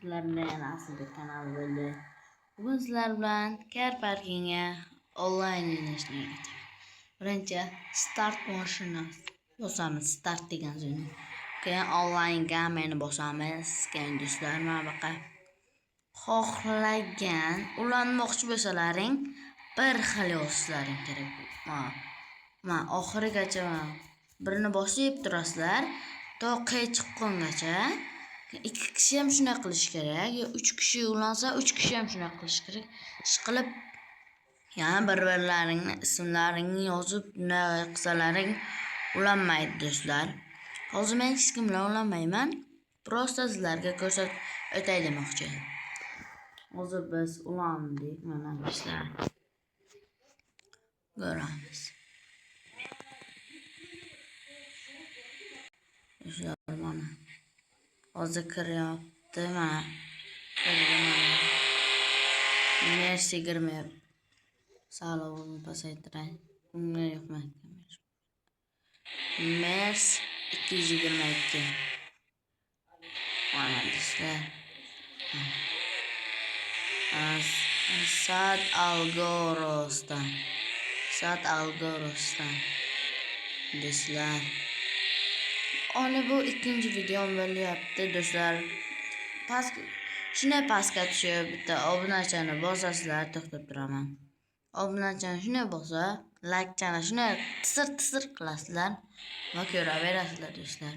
Sizlar bilan yana Asilbek kanali bo'ldi. Bugun sizlar bilan car parkingga onlayn o'ynashni o'rgataman. Birinchi start moshini bosamiz, start degan so'zni. Keyin onlayn gameni bosamiz. Keyin do'stlar mana buyoqqa xohlagan ulanmoqchi bo'lsalaring bir xil yozishlaring kerak. Mana oxirigacha birini bosib turasizlar, to qey chiqqungacha. 2 kishi ham shunday qilish kerak. 3 kishi ulansa 3 kishi ham shunday qilish kerak. Ishqilib, yana bir-birlaringni ismlaringni yozib, bunday qilsalaring ulanmaydi do'stlar. Hozir men hech kim bilan ulanmayman. Prosta sizlarga ko'rsatib o'tay demoqchi. Hozir biz ulandik, mana do'stlar. Ko'ramiz. Do'stlar mana hozir kiryapti, mana. Mersi girmayapti. Salovni pasaytiray. Bunga yo'qmaydi. Mers 222. Mana do'stlar. Sad Algorosdan. Do'stlar. Ona bu ikinci videom bo'lyapti do'stlar. Shunday pastga tushib, bitta obunachani bosasizlar, to'xtab turaman. Obunachani shunday bosa, like-chani shunday tisir qilasizlar va ko'raverasizlar do'stlar.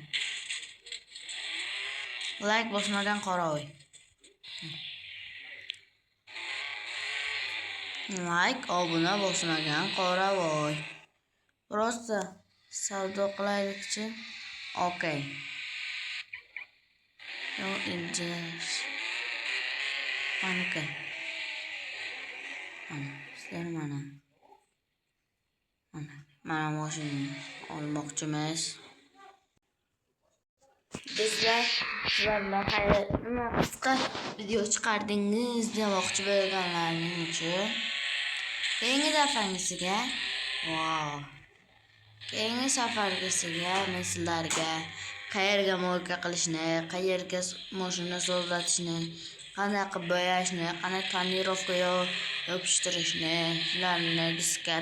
Like bosmagan qoravoy. Like, obuna bosmagan qoravoy. Prosta savdo qilaylikchi. Okay. No interest. Mana sizlar mana mashina olmoqchimiz. Do'stlar, sizlar bilan nima qisqa video chiqardingiz demoqchi bo'lganlarning uchun keyingi safargisiga men sizlarga qayerga mo'lka qilishni, qayerga mashina sozlatishni, qanday qilib bo'yashni, qanday tonirovka yopishtirishni, shularni diska,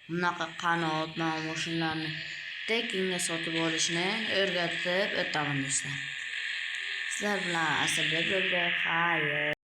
bunaqa qanot, mana mashinalarni tekinga sotib olishni o'rgatib o'taman do'stlar. Sizlar bilan Asilbek bo'ldi. Xayr.